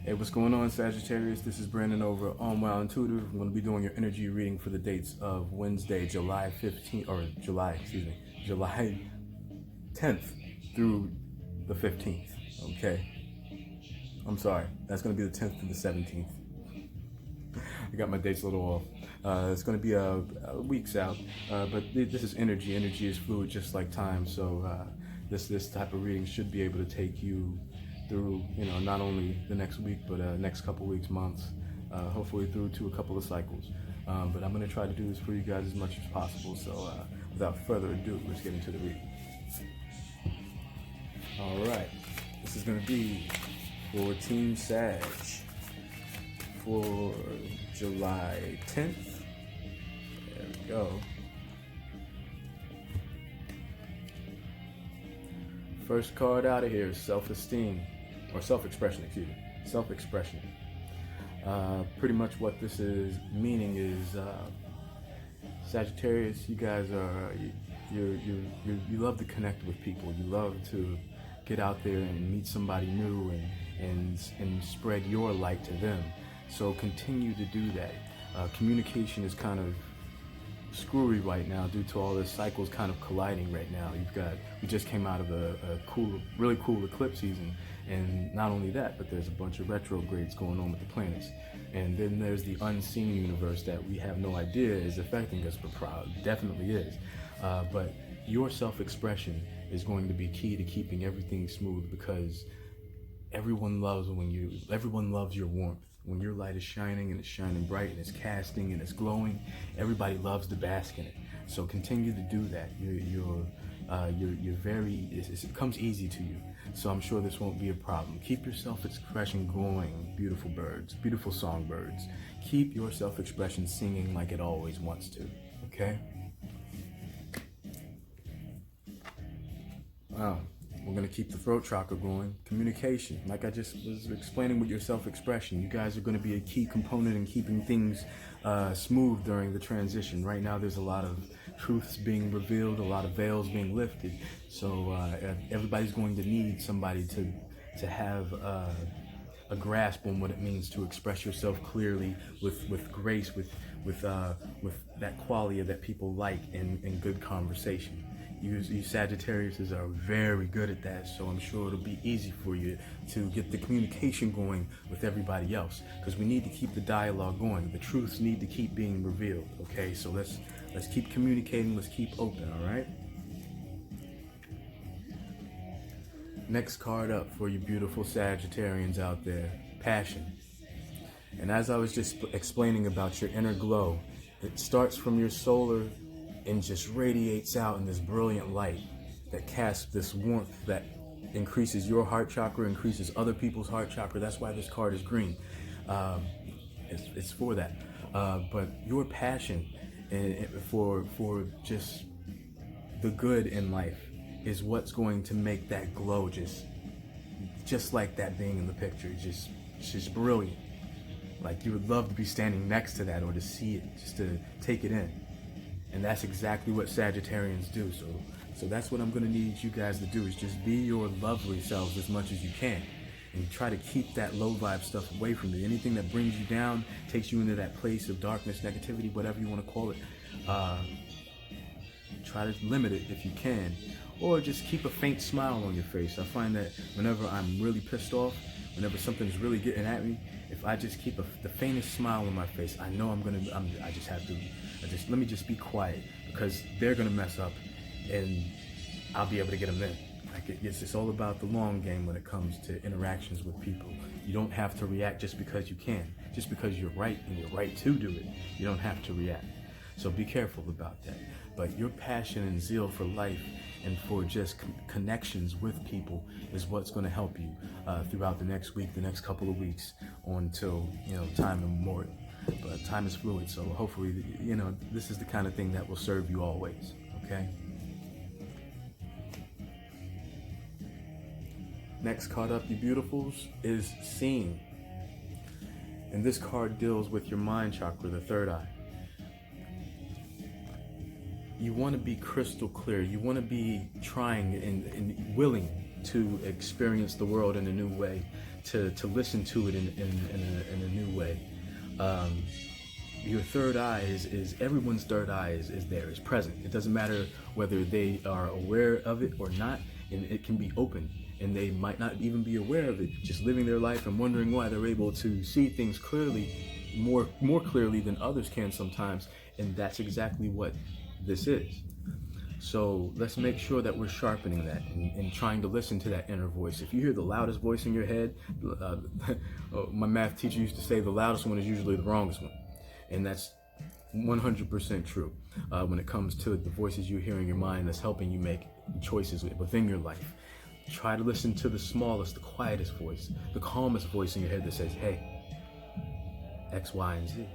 Hey, what's going on, Sagittarius? This is Brandon over on Wow Intuitive. I'm going to be doing your energy reading for the dates of Wednesday, July 15th, or July 10th through the 15th. Okay? I'm sorry. That's going to be the 10th through the 17th. I got my dates a little off. It's going to be weeks out, but this is energy. Energy is fluid, just like time. So this type of reading should be able to take you through, not only the next week, but next couple weeks, months, hopefully through to a couple of cycles. But I'm going to try to do this for you guys as much as possible. So without further ado, let's get into the reading. All right, this is going to be for Team Sag for July 10th. There we go. First card out of here is self-esteem, or self-expression, excuse me. Self-expression. Pretty much what this is meaning is Sagittarius, you guys are, you love to connect with people. You love to get out there and meet somebody new and spread your light to them. So continue to do that. Communication is kind of screwy right now due to all the cycles kind of colliding right now. We just came out of a really cool eclipse season, and not only that, but there's a bunch of retrogrades going on with the planets, and then there's the unseen universe that we have no idea is affecting us, but definitely is. But your self-expression is going to be key to keeping everything smooth, because everyone loves your warmth. When your light is shining and it's shining bright and it's casting and it's glowing, everybody loves to bask in it. So continue to do that. It comes easy to you. So I'm sure this won't be a problem. Keep your self-expression going, beautiful birds, beautiful songbirds. Keep your self-expression singing like it always wants to, okay? Wow. We're going to keep the throat chakra going. Communication, like I just was explaining with your self-expression, you guys are going to be a key component in keeping things smooth during the transition. Right now there's a lot of truths being revealed, a lot of veils being lifted. So everybody's going to need somebody to have a grasp on what it means to express yourself clearly with grace, with that quality that people like in good conversation. You Sagittariuses are very good at that, so I'm sure it'll be easy for you to get the communication going with everybody else, because we need to keep the dialogue going. The truths need to keep being revealed, okay? So let's keep communicating, let's keep open, all right? Next card up for you beautiful Sagittarians out there, passion. And as I was just explaining about your inner glow, it starts from your solar and just radiates out in this brilliant light that casts this warmth that increases your heart chakra, increases other people's heart chakra. That's why this card is green. It's for that. But your passion for just the good in life is what's going to make that glow just like that being in the picture. Just brilliant. Like you would love to be standing next to that, or to see it, just to take it in. And that's exactly what Sagittarians do. So that's what I'm going to need you guys to do, is just be your lovely selves as much as you can. And try to keep that low vibe stuff away from you. Anything that brings you down, takes you into that place of darkness, negativity, whatever you want to call it. Try to limit it if you can. Or just keep a faint smile on your face. I find that whenever I'm really pissed off, whenever something's really getting at me, if I just keep the faintest smile on my face, I know let me just be quiet, because they're gonna mess up and I'll be able to get them in. Like it's all about the long game when it comes to interactions with people. You don't have to react just because you can. Just because you're right and you're right to do it, you don't have to react. So be careful about that. But your passion and zeal for life and for just connections with people is what's going to help you throughout the next week, the next couple of weeks, until time immemorial. But time is fluid, so hopefully this is the kind of thing that will serve you always. Okay. Next card up, you beautifuls, is Seeing, and this card deals with your mind chakra, the third eye. You want to be crystal clear. You want to be trying and willing to experience the world in a new way, to listen to it in a new way. Your third eye is everyone's third eye is there, is present. It doesn't matter whether they are aware of it or not, and it can be open. And they might not even be aware of it, just living their life and wondering why they're able to see things clearly, more clearly than others can sometimes. And that's exactly what this is. So let's make sure that we're sharpening that and trying to listen to that inner voice. If you hear the loudest voice in your head, my math teacher used to say the loudest one is usually the wrongest one. And that's 100% true when it comes to the voices you hear in your mind that's helping you make choices within your life. Try to listen to the smallest, the quietest voice, the calmest voice in your head that says, hey, X, Y, and Z.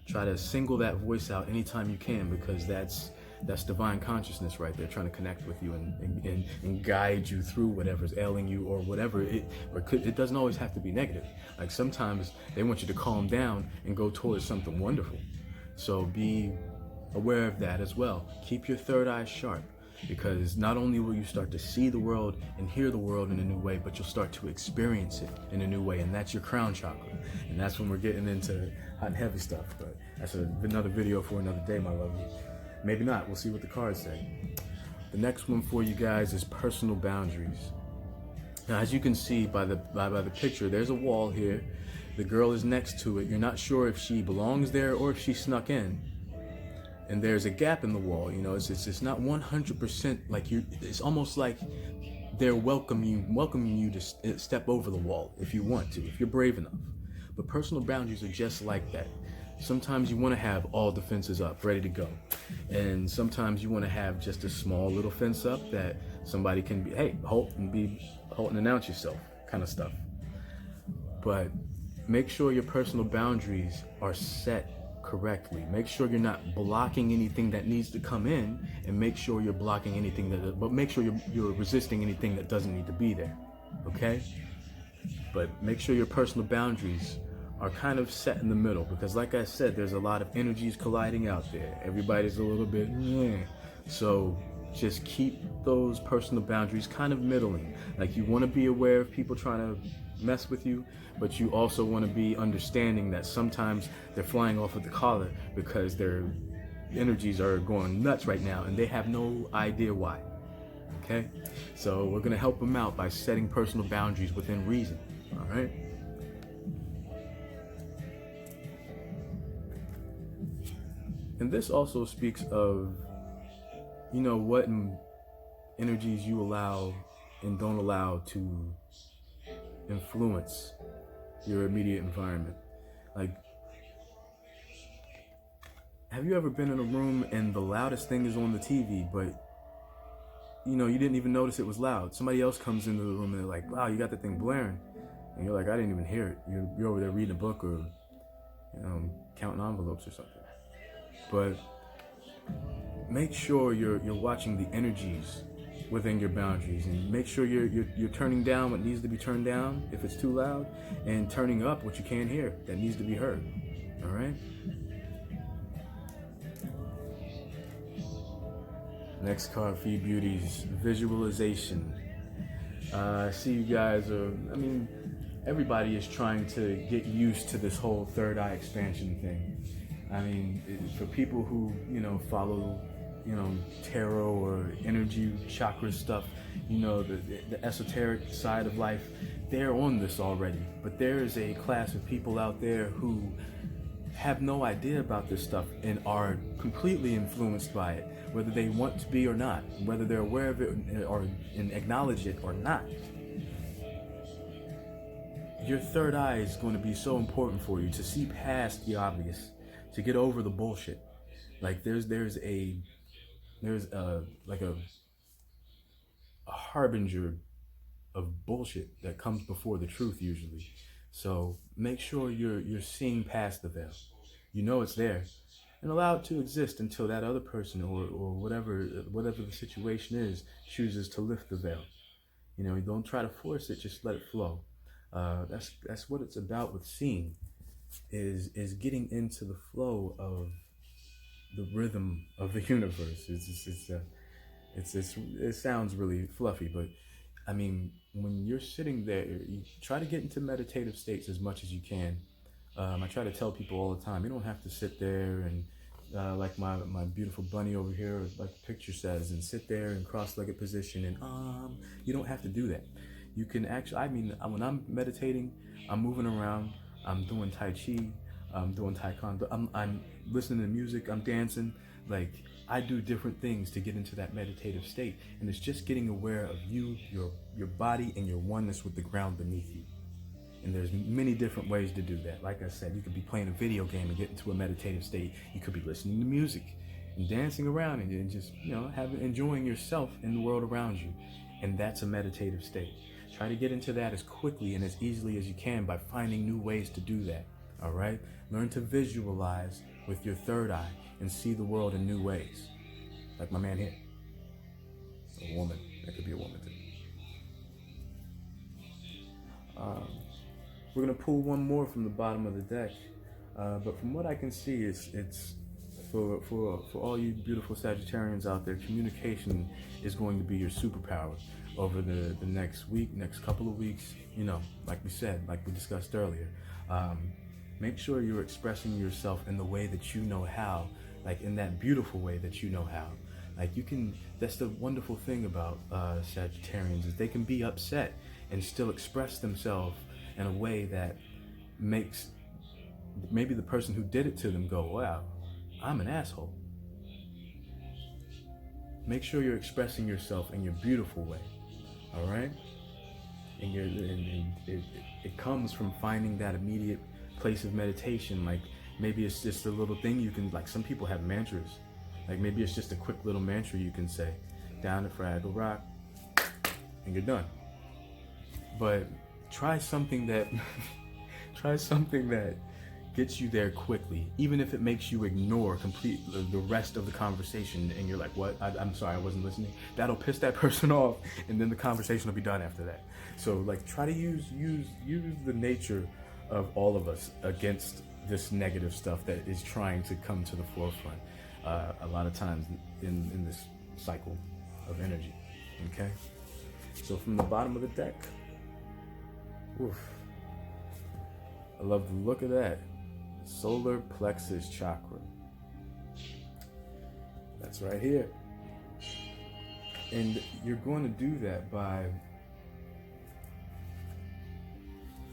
Try to single that voice out anytime you can, because that's divine consciousness right there, trying to connect with you and guide you through whatever's ailing you or whatever. It doesn't always have to be negative. Like sometimes they want you to calm down and go towards something wonderful. So be aware of that as well. Keep your third eye sharp, because not only will you start to see the world and hear the world in a new way, but you'll start to experience it in a new way, and that's your crown chakra. And that's when we're getting into hot and heavy stuff, but that's another video for another day, my lovely. Maybe not, we'll see what the cards say. The next one for you guys is personal boundaries. Now, as you can see by the picture, there's a wall here. The girl is next to it. You're not sure if she belongs there or if she snuck in. And there's a gap in the wall, you know, it's not 100% like it's almost like they're welcoming you to step over the wall if you want to, if you're brave enough. But personal boundaries are just like that. Sometimes you want to have all defenses up, ready to go. And sometimes you want to have just a small little fence up that somebody can be, hey, halt and announce yourself, kind of stuff. But make sure your personal boundaries are set correctly. Make sure you're not blocking anything that needs to come in, and make sure you're blocking anything but make sure you're resisting anything that doesn't need to be there. Okay? But make sure your personal boundaries are kind of set in the middle, because like I said, there's a lot of energies colliding out there. Everybody's a little bit, so just keep those personal boundaries kind of middling. Like, you want to be aware of people trying to mess with you, but you also want to be understanding that sometimes they're flying off of the collar because their energies are going nuts right now and they have no idea why. Okay? So we're going to help them out by setting personal boundaries within reason. All right? And this also speaks of, you know, what energies you allow and don't allow to influence your immediate environment. Like, have you ever been in a room and the loudest thing is on the TV, but you know, you didn't even notice it was loud? Somebody else comes into the room and they're like, wow, you got that thing blaring. And you're like, I didn't even hear it. You're over there reading a book or, you know, counting envelopes or something. But make sure you're watching the energies within your boundaries, and make sure you're turning down what needs to be turned down if it's too loud, and turning up what you can't hear that needs to be heard. All right? Next card for you beauties, visualization. I see you guys are, I mean, everybody is trying to get used to this whole third eye expansion thing. I mean, for people who, you know, follow, you know, tarot or energy chakra stuff, you know, the esoteric side of life, they're on this already. But there is a class of people out there who have no idea about this stuff and are completely influenced by it, whether they want to be or not, whether they're aware of it or and acknowledge it or not. Your third eye is going to be so important for you to see past the obvious, to get over the bullshit. Like there's a harbinger of bullshit that comes before the truth usually. So make sure you're seeing past the veil. You know it's there, and allow it to exist until that other person or whatever the situation is chooses to lift the veil. You know, don't try to force it, just let it flow. That's what it's about with seeing, is getting into the flow of the rhythm of the universe. It sounds really fluffy, but I mean, when you're sitting there, you try to get into meditative states as much as you can. I try to tell people all the time, you don't have to sit there and like my beautiful bunny over here, like the picture says, and sit there in cross-legged position and you don't have to do that. You can actually, I mean, when I'm meditating, I'm moving around, I'm doing Tai Chi, I'm doing Taekwondo, I'm listening to music, I'm dancing. Like, I do different things to get into that meditative state, and it's just getting aware of you, your body, and your oneness with the ground beneath you. And there's many different ways to do that. Like I said, you could be playing a video game and get into a meditative state. You could be listening to music and dancing around and just, enjoying yourself in the world around you. And that's a meditative state. Try to get into that as quickly and as easily as you can by finding new ways to do that. All right? Learn to visualize with your third eye and see the world in new ways. Like my man here. A woman. That could be a woman too. We're gonna pull one more from the bottom of the deck, but from what I can see, it's for all you beautiful Sagittarians out there. Communication is going to be your superpower over the next week, next couple of weeks. Like we said, like we discussed earlier. Make sure you're expressing yourself in the way that you know how, like in that beautiful way that you know how. Like you can. That's the wonderful thing about Sagittarians, is they can be upset and still express themselves in a way that makes maybe the person who did it to them go, wow, I'm an asshole. Make sure you're expressing yourself in your beautiful way, all right? And it comes from finding that immediate place of meditation. Like maybe it's just a little thing you can, like some people have mantras. Like maybe it's just a quick little mantra you can say, down the Fraggle Rock, and you're done. But try something that gets you there quickly, even if it makes you ignore the rest of the conversation and you're like, what? I'm sorry, I wasn't listening. That'll piss that person off, and then the conversation will be done after that. So like try to use the nature of all of us against this negative stuff that is trying to come to the forefront a lot of times in this cycle of energy. Okay? So from the bottom of the deck, oof. I love the look of that. Solar plexus chakra. That's right here. And you're going to do that by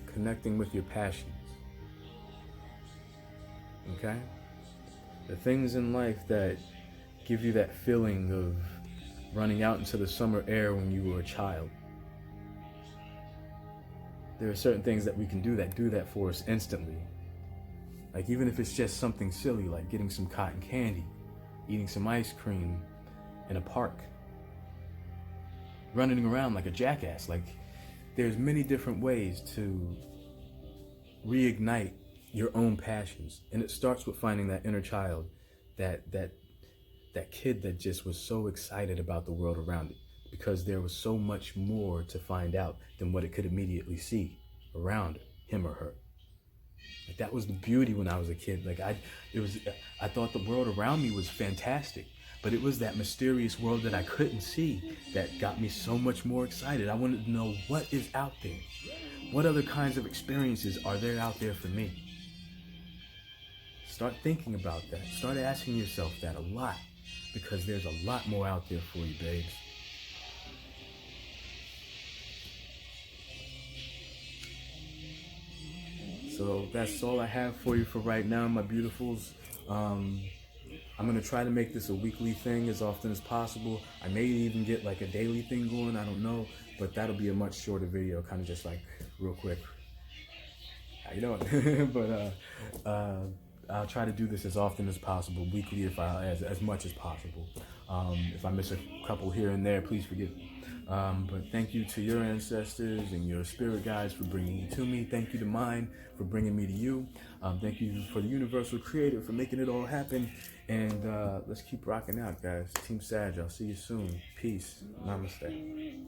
connecting with your passions. Okay? The things in life that give you that feeling of running out into the summer air when you were a child. There are certain things that we can do that for us instantly. Like even if it's just something silly, like getting some cotton candy, eating some ice cream in a park, running around like a jackass. Like there's many different ways to reignite your own passions. And it starts with finding that inner child, that kid that just was so excited about the world around it, because there was so much more to find out than what it could immediately see around him or her. Like that was the beauty when I was a kid. Like I thought the world around me was fantastic, but it was that mysterious world that I couldn't see that got me so much more excited. I wanted to know what is out there. What other kinds of experiences are there out there for me? Start thinking about that. Start asking yourself that a lot, because there's a lot more out there for you, babes. So that's all I have for you for right now, my beautifuls. I'm going to try to make this a weekly thing as often as possible. I may even get like a daily thing going, I don't know, but that'll be a much shorter video, kind of just like real quick. How you doing? But I'll try to do this as often as possible, weekly, as much as possible. If I miss a couple here and there, please forgive me. But thank you to your ancestors and your spirit guides for bringing you to me. Thank you to mine for bringing me to you. Thank you for the universal creator for making it all happen. And let's keep rocking out, guys. Team Sag, I'll see you soon. Peace. Namaste.